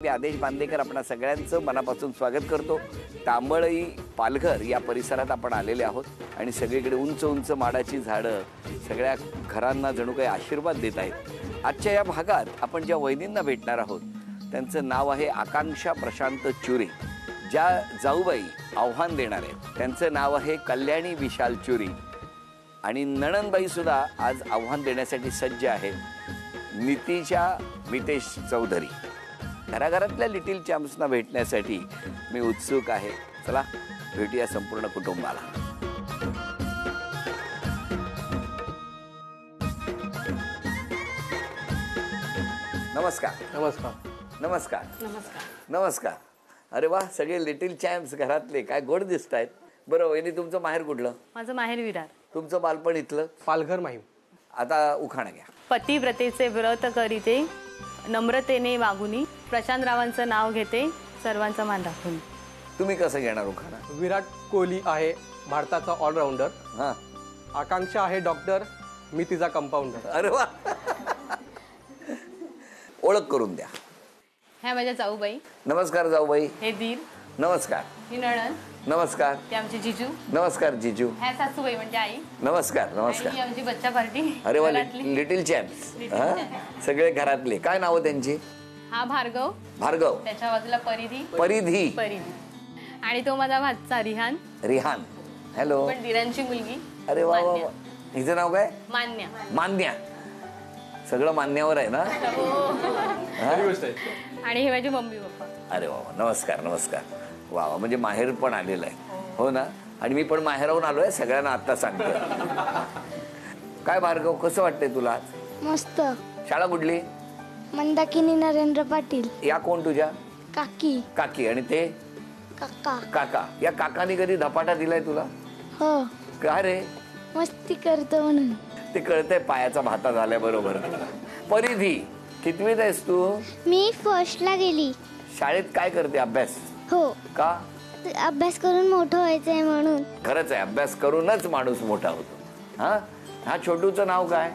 मी आदेश बांदेकर आपणा सगळ्यांचं मनापासून स्वागत करतो। तांबळई पालघर या परिसरात आपण आलेले आहोत आणि सगळीकडे उंच उंच माडाची झाडं सगळ्या घरांना जणू काही आशीर्वाद देत आहेत। आजच्या या भागात आपण ज्या वहिनींना भेटणार आहोत त्यांचं नाव आहे आकांक्षा प्रशांत चुरी। ज्या जाऊबाई आव्हान देणार आहेत त्यांचं नाव आहे कल्याणी विशाल चुरी आणि नणंदबाई सुद्धा आज आव्हान देण्यासाठी सज्ज आहेत नितीशा मितेश चौधरी। घराघरातल्या लिटिल चॅम्प्सना भेटण्यासाठी मी उत्सुक आहे। चला भेटूया संपूर्ण कुटुंबाला। नमस्कार नमस्कार नमस्कार नमस्कार नमस्कार। अरे वा, सगळे लिटिल चॅम्प्स घरातले काय गोड दिसतायत। बरं वहिनी, तुमचं माहेर कुठलं? माझं माहेर विरार। तुमचं बालपण इथलं? पालघर माहीम। आता उखाणा घ्या। पतिव्रतेचे व्रत करीते नम्रतेने वागुनी प्रशांतरावांचं नाव घेते सर्वांचा मान राखून। तुम्ही कसं घेणार उखाणा? विराट कोहली आहे भारताचा ऑलराऊंडर। हां, आकांक्षा आहे डॉक्टर, मी तिचा कंपाऊंडर। अरे वा, ओळख करून द्या। ह्या माझ्या जाऊबाई। नमस्कार जाऊबाई। हे दीर। नमस्कार। ही नणंद। नमस्कार। ते आमचे जिजू। नमस्कार जिजू। ह्या सासूबाई म्हणजे आई। नमस्कार आणि नमस्कार। ही आमची बच्चा पार्टी। अरे वा, घरातली। Little champs. Little champs. सगळे घरातले। काय नाव त्यांची? हा भार्गव। भार्गव। त्याच्या बाजूला परिधी। परिधी। परिधी। आणि तो माझा भाचा रिहान। रिहान। हॅलो। पण दीरांची मुलगी। अरे वा वा मान्या। वा। हिचं नाव काय? मान्या। मान्या। सगळं मान्यावर आहे ना? हा? आणि हे माझे मम्मी पप्पा। अरे वा वा, नमस्कार नमस्कार। वा वा, म्हणजे माहेर पण आलेलं आहे हो ना? आणि मी पण माहेराहून आलोय, सगळ्यांना आता सांगतो। काय भार्गव, कसं वाटतंय तुला आज? मस्त। शाळा कुठली? मंदाकिनी नरेंद्र पाटील। या कोण तुझ्या? काकी। काकी। आणि ते? काका। काका। या काकाने कधी धपाटा दिलाय तुला? हो, का रे? मस्ती करतो म्हणून। ते कळतंय, पायाचा भाता झालाय बरोबर। परिधी, कितवीत आहेस तू? मी फर्स्टला गेली। शाळेत काय करते? अभ्यास? हो, का? अभ्यास करून मोठं व्हायचंय म्हणून। खरंच आहे, अभ्यास करूनच माणूस मोठा होतो। हा हा, छोटूचं नाव काय?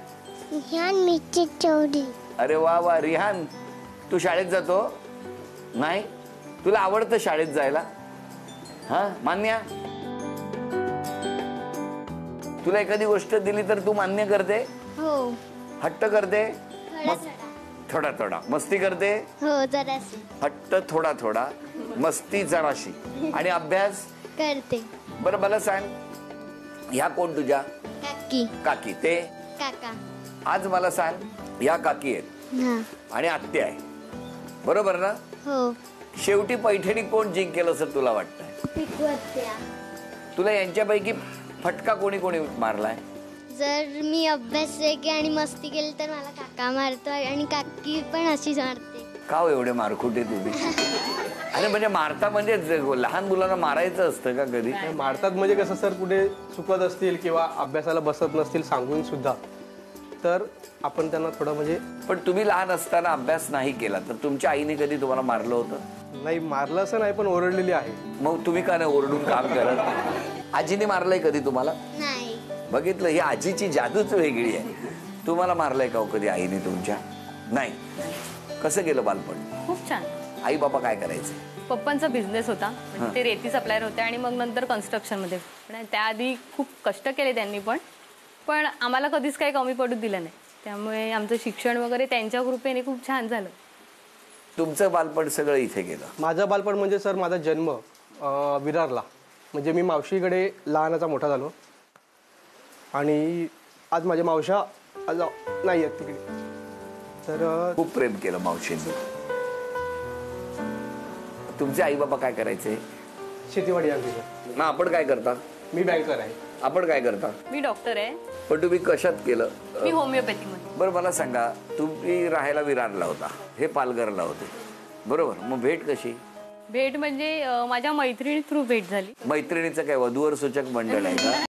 रिहान मितेश चौधरी। अरे वा वा, रिहान तू शाळेत जातो? नाही? तुला आवडतं शाळेत जायला? हा, मान्य? तुला एखादी गोष्ट दिली तर तू मान्य करते? हो, हट्ट करते? थोडा थोडा मस्ती करते? हो, जराशी हट्ट थोडा थोडा, मस्ती जराशी, आणि अभ्यास करते। बरं मला सांग, ह्या कोण तुझ्या? काकी। काकी। ते? काका। आज मला सांग, ह्या काकी आहेत हा। आणि आत्या आहे, बरोबर ना? हो। शेवटी पैठणी कोण जिंकेल असं तुला वाटतंय? पिकवत्या। तुला यांच्यापैकी फटका कोणी कोणी मारलाय? जर मी अभ्यास केली आणि मस्ती केली तर मला काका मारतो आणि काकी पण अशीच मारते। का हो एवढे मारकुटे तुम्ही? अरे म्हणजे मारता म्हणजे लहान मुलांना मारायचं असतं का कधी? मारतात म्हणजे कसं सर, कुठे चुकत असतील किंवा अभ्यासाला बसत नसतील सांगून सुद्धा, तर आपण त्यांना थोडं म्हणजे। पण तुम्ही लहान असताना अभ्यास नाही केला तर तुमच्या आईने कधी तुम्हाला मारलं होतं? नाही, मारलं असं नाही, पण ओरडलेली आहे। मग तुम्ही का नाही ओरडून काम करत? आजीने मारलंय कधी तुम्हाला? नाही। बघितलं, ही आजीची जादूच वेगळी आहे। तुम्हाला मारलंय का कधी आईने तुमच्या? नाही। कसं गेलं बालपण? खूप छान। आई बाबा काय करायचे? पप्पांचा बिझनेस होता, म्हणजे ते रेती सप्लायर होते आणि मग नंतर कन्स्ट्रक्शन मध्ये। पण त्याआधी खूप कष्ट केले त्यांनी, पण आम्हाला कधीच काही कमी पडू दिलं नाही। त्यामुळे आमचं शिक्षण वगैरे त्यांच्या कृपेने खूप छान झालं। तुमचं बालपण सगळं इथे गेलं? माझं बालपण म्हणजे सर, माझा जन्म विरारला, म्हणजे मी मावशीकडे लहानाचा मोठा झालो आणि आज माझ्या मावशा आज नाही आहेत तिकडे, तर खूप प्रेम केलं मावशींनी। तुमचे आई बाबा काय करायचे? शेतीवाडी आहे आमची। ना आपण काय करता? मी बँकर आहे। आपण काय करता? मी डॉक्टर आहे। पण तुम्ही कशात केलं? मी होमिओपॅथी मध्ये। बरं मला सांगा, तुम्ही राहायला विरारला होता, हे पालघरला होते, बरोबर? मग भेट कशी? भेट म्हणजे माझ्या मैत्रिणी थ्रू भेट झाली। मैत्रिणीचं काय वधूवर सूचक मंडळ आहे का?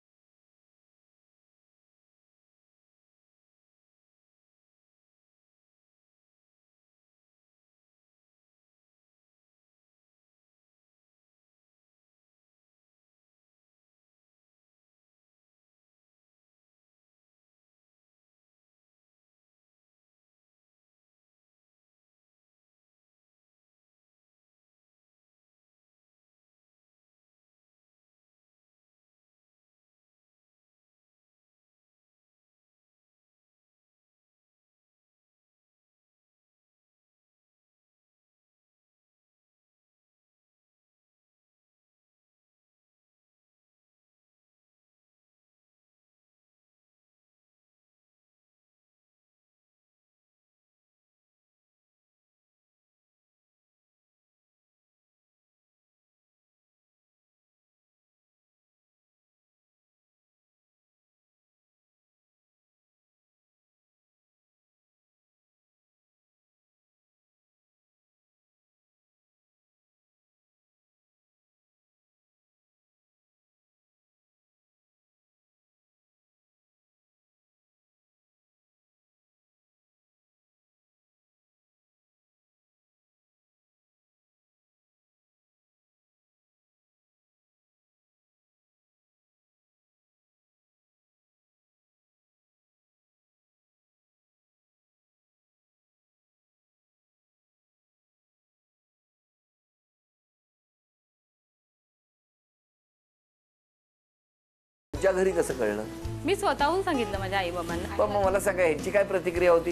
तुमच्या घरी कसं कळलं? मी स्वतःहून सांगितलं माझ्या आई बाबांना. पण मग मला सांगा ह्यांची काय प्रतिक्रिया होती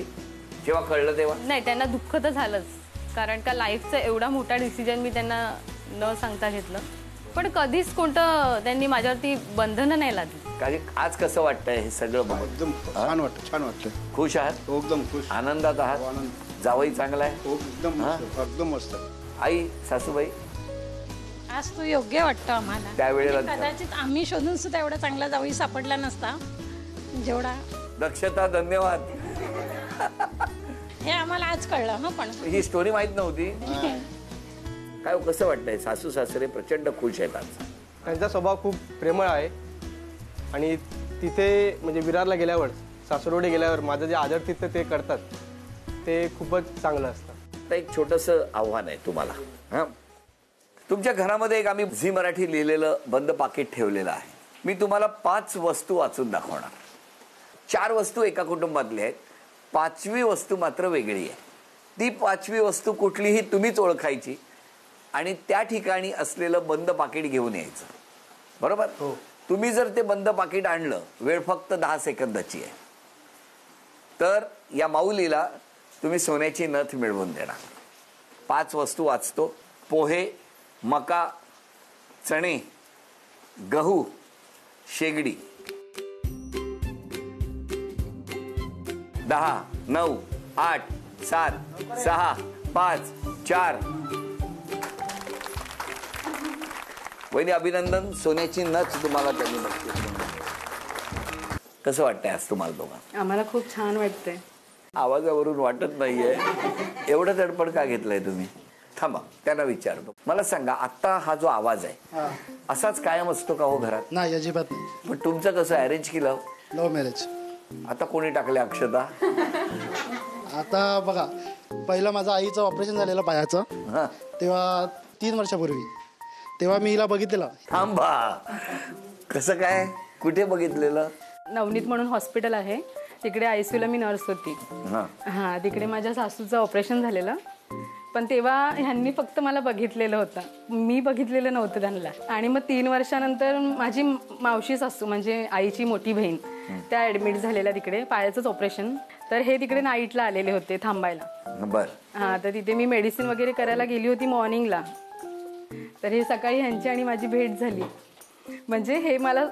जेव्हा कळलं तेव्हा? नाही, त्यांना दुःख तर झालंच, कारण का लाईफचा एवढा मोठा डिसिजन मी त्यांना न सांगता घेतलं. पण कधीच कोणतं त्यांनी माझ्यावरती बंधनं नाही लादली. कारण आज कसं वाटतंय हे सगळं बघून? एकदम छान वाटतं, छान वाटतं. खुश आहात? एकदम खुश, आनंदात आहात? आनंद. जावई चांगला आहे? एकदम मस्त, एकदम मस्त. आई, सासूबाई आज तू योग्य वाटतं आम्हाला. त्यावेळेला कदाचित आम्ही शोधून सुद्धा एवढा चांगला जावई सापडला नसता जेवढा. दक्षता, धन्यवाद. हे आम्हाला आज कळलं. हा, पण ही स्टोरी माहित नव्हती. काय कसं वाटतंय? सासू सासरे प्रचंड खुश आहेत आज. त्यांचा स्वभाव खूप प्रेमळ आहे आणि तिथे म्हणजे विरारला गेल्यावर, सासरोडे गेल्यावर माझं जे आदरातिथ्य ते करतात ते खूपच चांगलं असतं. आता एक छोटंसं आव्हान आहे तुम्हाला. हां, तुमच्या घरामध्ये एक आम्ही झी मराठी लिहिलेलं बंद पाकिट ठेवलेलं आहे. मी तुम्हाला 5 वस्तू वाचून दाखवणार. 4 वस्तू एका कुटुंबातल्या आहेत, 5वी वस्तू मात्र वेगळी आहे. ती 5वी वस्तू कुठलीही तुम्हीच ओळखायची आणि त्या ठिकाणी असलेलं बंद पाकिट घेऊन यायचं. बरोबर? हो. तुम्ही जर ते बंद पाकिट आणलं, वेळ फक्त 10 सेकंदाची आहे, तर या माऊलीला तुम्ही सोन्याची नथ मिळवून देणार. 5 वस्तू वाचतो. पोहे, मका, चणे, गहू, शेगडी. 10, 9, 8, 7, 6, 5, 4. वहिनी अभिनंदन. सोन्याची नथ तुम्हाला त्यांनी बघते. कसं वाटतंय आज तुम्हाला दोघांना? आम्हाला खूप छान वाटतंय. आवाजावरून वाटत नाहीये. एवढं तडपड का घेतलंय तुम्ही? थांबा, त्यांना विचारतो. मला सांगा, आता हा जो आवाज आहे असाच कायम असतो का हो घरात? नाही, अजिबात नाही. पण तुमचं कसं, अरेंज की लव्ह? Love marriage. आता कोणी टाकले अक्षता? आता बघा, पहिलं माझं आईचं ऑपरेशन झालेलं पायाचं, हा, तेव्हा 3 वर्षापूर्वी, तेव्हा मी हिला बघितलेलं. थांबा, कसं काय, कुठे बघितलेलं? नवनीत म्हणून हॉस्पिटल आहे, तिकडे ICUला मी नर्स होती. हा, हां, तिकडे माझ्या सासूचं ऑपरेशन झालेलं. पण तेव्हा ह्यांनी फक्त मला बघितलेलं होतं, मी बघितलेलं नव्हतं त्यांना. आणि मग 3 वर्षानंतर माझी मावशी सासू म्हणजे आईची मोठी बहीण, त्या ॲडमिट झालेल्या तिकडे, पायाचंच ऑपरेशन. तर हे तिकडे नाईटला आलेले होते थांबायला. बर. हां, तर तिथे मी मेडिसिन वगैरे करायला गेली होती मॉर्निंगला. तर हे सकाळी ह्यांची आणि माझी भेट झाली. म्हणजे हे मला,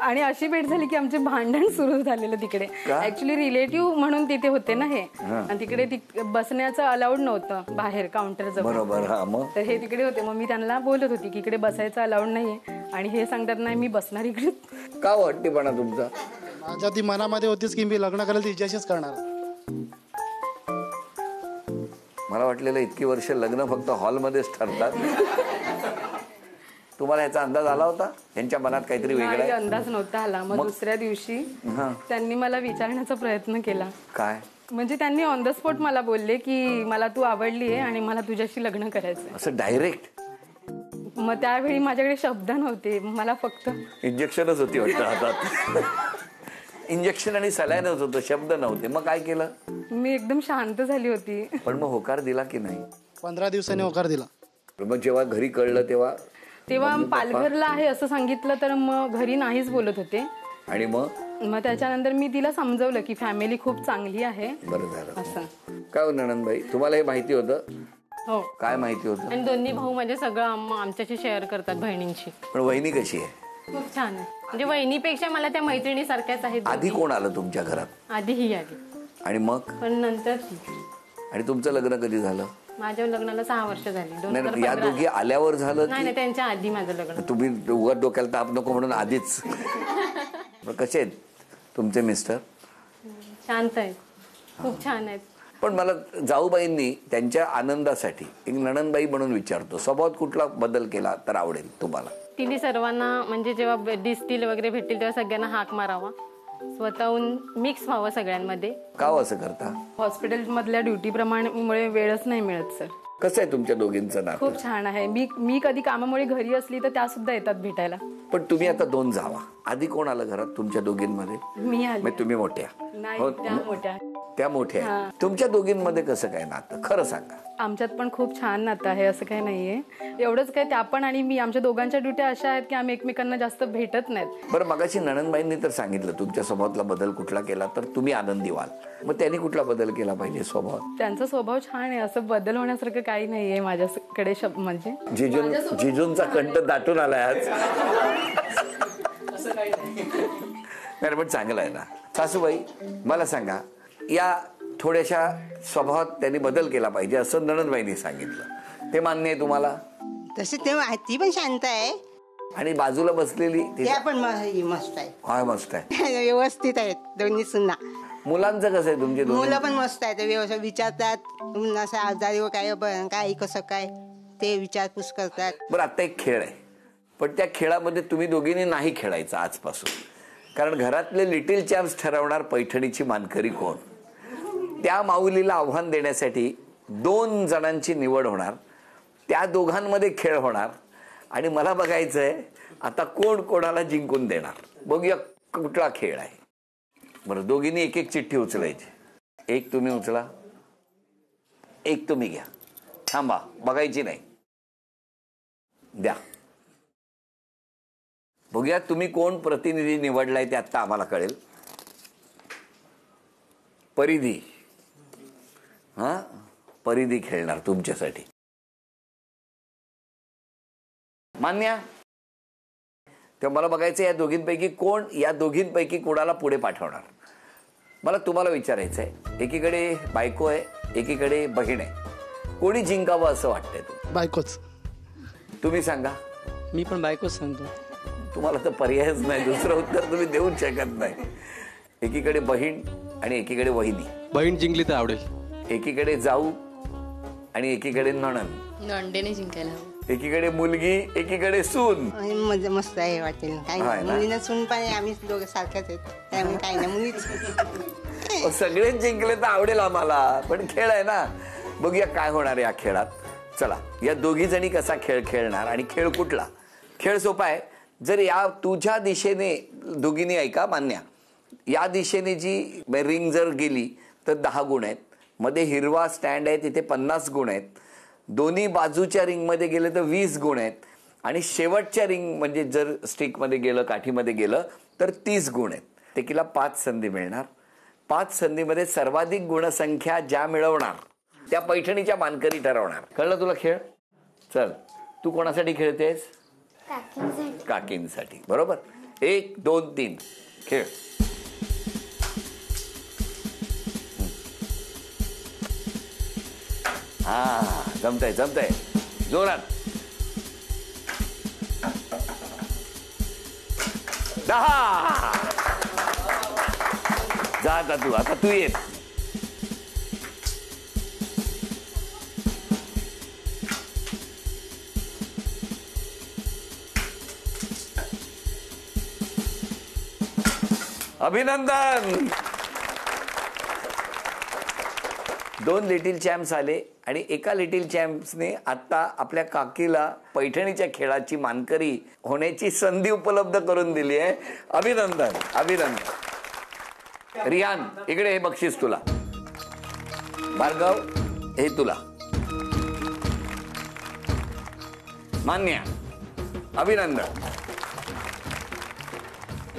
आणि अशी भेट झाली की आमचे भांडण सुरू झालेलं तिकडे. ऍक्च्युली रिलेटिव्ह म्हणून तिथे होते ना हे, आणि तिकडे बसण्याचं अलाउड नव्हतं बाहेर काउंटर जवळ. बरोबर. हा, मग तर हे तिकडे होते. मग मी त्यांना बोलत होती की इकडे बसायचं अलाउड नाहीये, आणि हे सांगतात नाही मी बसणार इकडे. का वाटतेपणा तुमचा? माझ्या ती मनामध्ये होतीच की मी लग्न करायला तिच्याशीच करणार. मला वाटलेलं इतकी वर्ष लग्न फक्त हॉलमध्येच ठरतात. तुम्हाला याचा अंदाज आला होता यांच्या मनात काहीतरी वेगळं नाही, आहे? अंदाज नव्हता आला. मग दुसऱ्या दिवशी त्यांनी मला विचारण्याचा प्रयत्न केला. काय म्हणजे त्यांनी ऑन द स्पॉट मला बोलले की मला तू आवडली आहे आणि मला तुझ्याशी लग्न करायचंय. असं डायरेक्ट? मग त्यावेळी माझ्याकडे शब्द नव्हते, मला फक्त इंजेक्शनच होती वाटतं हातात. इंजेक्शन आणि सलाईनच होतं, शब्द नव्हते. मग काय केलं? मी एकदम शांत झाली होती. पण मग होकार दिला की नाही? 15 दिवसांनी होकार दिला. मग जेव्हा घरी कळलं तेव्हा? पालघरला आहे असं सांगितलं, तर मग घरी नाहीच बोलत होते. आणि मग त्याच्यानंतर मी तिला समजवलं की फॅमिली खूप चांगली आहे. बरं झालं. असं काय हो नणंदबाई, तुम्हाला हे माहिती होतं? हो. काय माहिती होतं? आणि दोन्ही भाऊ म्हणजे सगळं आमच्याशी शेअर करतात बहिणींशी. पण वहिनी कशी आहे? खूप छान आहे. म्हणजे वहिनीपेक्षा मला त्या मैत्रिणी सारख्याच आहेत. आधी कोण आलं तुमच्या घरात? आधी ही आली, आणि मग? पण नंतर आणि तुमचं लग्न कधी झालं? माझ्या लग्नाला 6 वर्ष झाली. नाही, या दोघी आल्यावर झालं? नाही, त्यांच्या आधी माझं लग्न. तुम्ही उगाच डोक्याला ताप नको म्हणून आधीच. कसे आहेत तुमचे मिस्टर? शांत आहेत, खूप छान आहेत. पण मला जाऊबाईंनी त्यांच्या आनंदासाठी एक नणंदबाई म्हणून विचारतो, स्वभावात कुठला बदल केला तर आवडेल तुम्हाला? तिने सर्वांना म्हणजे जेव्हा दिसतील वगैरे भेटतील तेव्हा सगळ्यांना हाक मारावा, स्वतःहून मिक्स व्हावं सगळ्यांमध्ये. का असं करता? हॉस्पिटल मधल्या ड्युटी प्रमाणे वेळच नाही मिळत सर. कसं आहे तुमच्या दोघींचं नातं? खूप छान आहे. मी कधी कामामुळे घरी असली तर त्या सुद्धा येतात भेटायला. पण तुम्ही आता 2 जावा, आधी कोण आलं घरात तुमच्या दोघींमध्ये? मी आली. तुम्ही मोठ्या. नाही हो, त्या मोठ्या. त्या मोठ्या आहेत. तुमच्या दोघींमध्ये कसं काय नातं खरं सांगा? आमच्यात पण खूप छान नातं आहे, असं काही नाहीये. एवढंच काय, त्या पण आणि मी, आमच्या दोघांच्या ड्युट्या अशा आहेत की आम्ही एकमेकांना जास्त भेटत नाहीत. बरं, मगाशी नणंदबाईंनी तर सांगितलं तुमच्या स्वभावातला बदल कुठला केला तर तुम्ही आनंदी व्हाल. मग त्यांनी कुठला बदल केला पाहिजे स्वभावात? त्यांचा स्वभाव छान आहे, असं बदल होण्यासारखं काही नाहीये माझ्याकडे म्हणजे. जिजूंचा कंठ दाटून आलाय आज. नाही पण चांगलं आहे ना. सासूबाई मला सांगा, या थोड्याशा स्वभावात त्यांनी बदल केला पाहिजे असं नणंदबाईंनी सांगितलं, ते मान्य आहे तुम्हाला? तसे ते ती पण शांत आहे आणि बाजूला बसलेली त्या पण मस्त आहे. हा, मस्त आहे, व्यवस्थित आहेत दोन्ही सुना. मुलांचं कसं आहे तुमचे दोन्ही? मुलं पण मस्त आहेत, व्यवस्थित विचारतात, असं आजारी काय कसं काय ते विचारपूस करतात. बरं, आता एक खेळ आहे, पण त्या खेळामध्ये तुम्ही दोघींनी नाही खेळायचं आजपासून, कारण घरातले लिटिल चॅम्प्स ठरवणार पैठणीची मानकरी कोण. त्या माऊलीला आव्हान देण्यासाठी 2 जणांची निवड होणार, त्या दोघांमध्ये खेळ होणार आणि मला बघायचंय आता कोण कोणाला जिंकून देणार. बघूया कुठला खेळ आहे. बरं, दोघींनी एक एक चिठ्ठी उचलायची. एक तुम्ही उचला, एक तुम्ही घ्या. थांबा, बघायची नाही, द्या. बघूया तुम्ही कोण प्रतिनिधी निवडलाय ते आता आम्हाला कळेल. परिधी, हा परिधी खेळणार तुमच्यासाठी. मान्य? तेव्हा मला बघायचं या दोघींपैकी कोण, या दोघींपैकी कोणाला पुढे पाठवणार. मला तुम्हाला विचारायचं आहे, एकीकडे बायको आहे, एकीकडे बहीण आहे, कोणी जिंकावं असं वाटतंय? बायकोच. तुम्ही सांगा. मी पण बायकोच सांगतो. तुम्हाला तर पर्यायच नाही, दुसरं उत्तर तुम्ही देऊच शकत नाही. एकीकडे बहीण आणि एकीकडे वहिनी. बहीण जिंकली तर आवडेल. एकीकडे जाऊ आणि एकीकडे नणंद. नंडेने जिंकायला हवं. एकीकडे मुलगी, एकीकडे सून. मस्त आहे वाटेल. काही मुलीनं सून पण आम्ही दोघं सारख्याच आहेत, त्यामुळे काही नाही मुलीच. सगळेच जिंकले तर आवडेल आम्हाला, पण खेळ आहे ना. बघूया काय होणार या खेळात. चला, या दोघी जणी कसा खेळ खेळणार आणि खेळ कुठला. खेळ सोपा आहे. जर या तुझ्या दिशेने दोघींनी, ऐका मान्या, या दिशेने जी रिंग जर गेली तर 10 गुण आहेत, मध्ये हिरवा स्टँड आहे तिथे 50 गुण आहेत, दोन्ही बाजूच्या रिंगमध्ये गेले तर 20 गुण आहेत, आणि शेवटच्या रिंग म्हणजे जर स्टिकमध्ये गेलं, काठीमध्ये गेलं तर 30 गुण आहेत. तेकीला 5 संधी मिळणार. 5 संधीमध्ये सर्वाधिक गुणसंख्या ज्या मिळवणार त्या पैठणीच्या मानकरी ठरवणार. कळलं तुला खेळ? चल, तू कोणासाठी खेळतेस? काकींसाठी. बरोबर. 1 2 3 खेळ. हा, जमतंय जमतंय, जोरात. 10. जा आता तू ये. अभिनंदन. 2 लिटिल चॅम्प्स आले आणि एका लिटिल चॅम्प्सने आता आपल्या काकीला पैठणीच्या खेळाची मानकरी होण्याची संधी उपलब्ध करून दिली आहे. अभिनंदन, अभिनंदन. रियान, इकडे हे बक्षीस तुला. भार्गव, हे तुला. मान्य, अभिनंदन.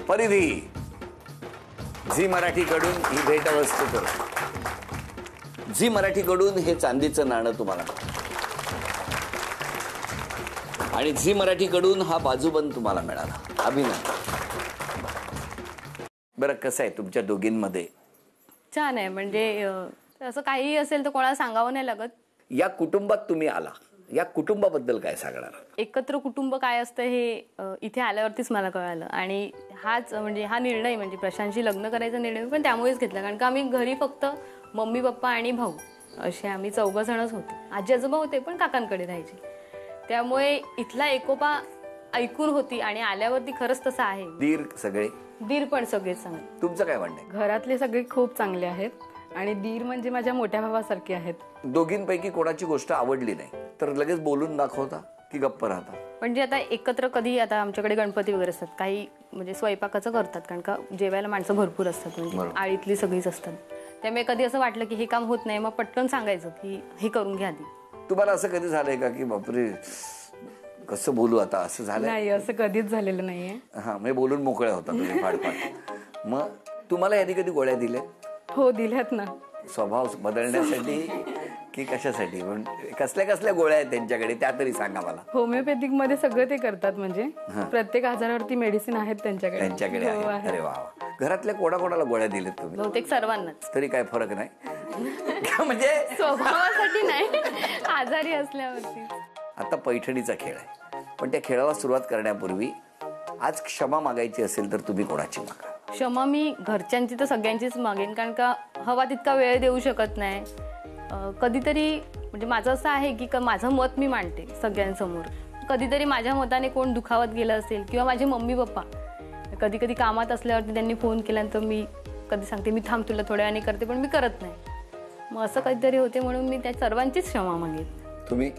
परिधी, झी मराठीकडून ही भेटवस्तू करू. झी मराठीकडून हे चांदीचं नाणं तुम्हाला, आणि झी मराठीकडून हा बाजूबंद तुम्हाला मिळाला. अभिनंदन. बरं, कसं आहे तुमच्या दोघींमध्ये? छान आहे. म्हणजे असं काही असेल तर कोणाला सांगावं नाही लागत. या कुटुंबात तुम्ही आला, या कुटुंबाबद्दल काय सांगणार? एकत्र कुटुंब काय असतं हे इथे आल्यावरतीच मला कळालं. आणि हाच म्हणजे हा निर्णय, म्हणजे प्रशांतशी लग्न करायचा निर्णय पण त्यामुळेच घेतला, कारण का आम्ही घरी फक्त मम्मी पप्पा आणि भाऊ असे आम्ही 4 जणच होते. आजी आजोबा होते पण काकांकडे राहायचे, त्यामुळे इथला एकोपा ऐकून होती. आणि आल्यावरती खरंच तसं आहे. दीर पण सगळेच चांगले. तुमचं काय म्हणणं आहे? घरातले सगळे खूप चांगले आहेत आणि दीर म्हणजे माझ्या मोठ्या भावासारखे आहेत. दोघींपैकी कोणाची गोष्ट आवडली नाही तर लगेच बोलून दाखवता की गप्प राहता? पण जे आता एकत्र कधी आता आमच्याकडे गणपती वगैरे असतात काही म्हणजे स्वयंपाकाचं करतात कारण का जेवायला माणसं भरपूर असतात म्हणजे आळीतली सगळीच असतात. त्यामुळे कधी असं वाटलं की हे काम होत नाही मग पटकन सांगायचं की हे करून घ्या आधी. तुम्हाला असं कधी झालंय का की बापरे कसं बोलू आता असं झालंय? नाही असं कधीच झालेलं नाहीये. हा म्हणजे बोलून मोकळ्या होता तुम्ही फाडफाड. मग तुम्हाला यांनी कधी गोळ्या दिल्या? हो दिल्यात ना. स्वभाव बदलण्यासाठी की कशासाठी? पण कसल्या कसल्या गोळ्या आहेत त्यांच्याकडे त्या तरी सांगा मला. होमिओपॅथिक मध्ये सगळं ते करतात म्हणजे प्रत्येक आजारावरती मेडिसिन आहेत त्यांच्याकडे. आहे. अरे वा. घरातल्या कोणाकोणाला गोळ्या दिल्यात तुम्ही? बहुतेक सर्वांनाच. तरी काय फरक नाही म्हणजे स्वभावासाठी नाही आजारी असल्यावरती. आता पैठणीचा खेळ आहे पण त्या खेळाला सुरुवात करण्यापूर्वी आज क्षमा मागायची असेल तर तुम्ही कोणाची मागा? क्षमा मी घरच्यांची तर सगळ्यांचीच मागेन कारण का हवा तितका वेळ देऊ शकत नाही. कधीतरी म्हणजे माझं असं आहे की माझं मत मी मांडते सगळ्यांसमोर. कधीतरी माझ्या मताने कोण दुखावत गेलं असेल किंवा माझे मम्मी पप्पा कधी कधी कामात असल्यावरती त्यांनी फोन केल्यानंतर मी कधी सांगते मी थांब तुला थोड्या वेळाने करते पण मी करत नाही. मग असं कधीतरी होते म्हणून मी त्या सर्वांचीच क्षमा मागेन. तुम्ही?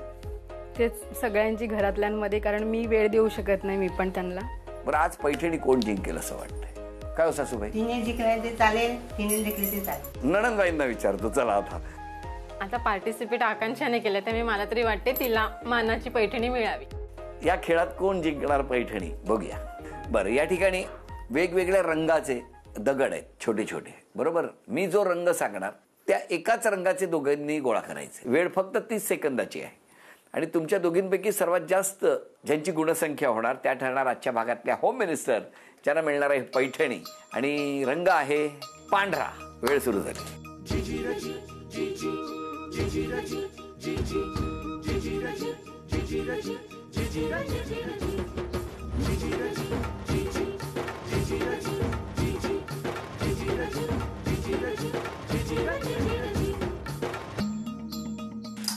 तेच सगळ्यांची घरातल्यांमध्ये कारण मी वेळ देऊ शकत नाही मी पण त्यांना. बरं आज पैठणी कोण जिंकेल असं वाटतंय? काय हो सासूबाई? तिने जिंकलं ते चालेल तिने जिंकले ते चालेल. नणंदबाईंना विचारतो. चला आता पार्टिसिपेट आकांक्षाने केलं त्यामुळे मला तरी वाटते तिला मानाची पैठणी मिळावी. या खेळात कोण जिंकणार पैठणी बघूया. बरं या ठिकाणी वेगवेगळ्या रंगाचे दगड आहेत छोटे छोटे बरोबर. मी जो रंग सांगणार त्या एकाच रंगाचे दोघांनी गोळा करायचे. वेळ फक्त 30 सेकंदाची आहे आणि तुमच्या दोघींपैकी सर्वात जास्त ज्यांची गुणसंख्या होणार त्या ठरणार आजच्या भागातल्या होम मिनिस्टर ज्यांना मिळणार आहे पैठणी आणि रंग आहे पांढरा. वेळ सुरू झाली.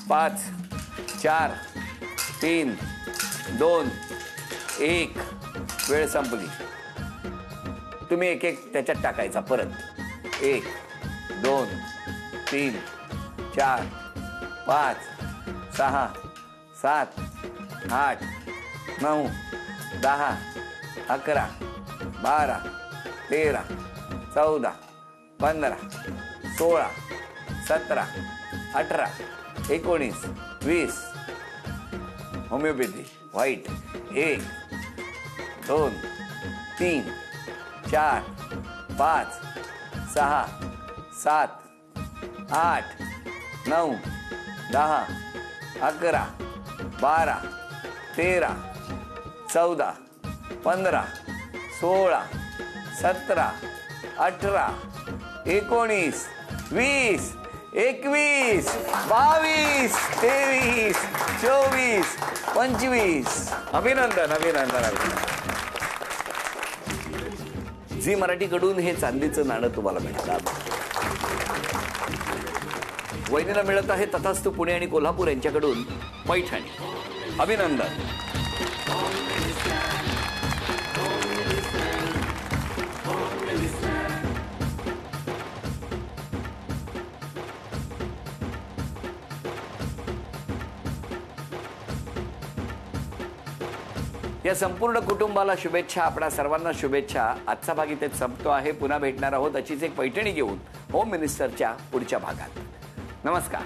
5 4 3 2 1 वेळ संपली. तुम्ही एक एक त्याच्यात टाकायचा परत. 1 2 3 4 5 6 7 8 9 10 11 12 13 14 15 16 17 18 19 20 होमिओपॅथी व्हाईट 1 2 3 4 5 6 7 8 9 10 11 12 13 14 15 16 17 18 19 20 21 22 23 24 25. अभिनंदन अभिनंदन अभिनंदन. झी मराठीकडून हे चांदीचं नाणं तुम्हाला मिळतात. वहिनीला मिळत आहे तथास्तु पुणे आणि कोल्हापूर यांच्याकडून पैठणी. अभिनंदन. या संपूर्ण कुटुंबाला शुभेच्छा. आपणा सर्वांना शुभेच्छा. आजचा भाग इथे संपतो आहे. पुन्हा भेटणार आहोत अशीच एक पैठणी घेऊन होम मिनिस्टरच्या पुढच्या भागात. नमस्कार.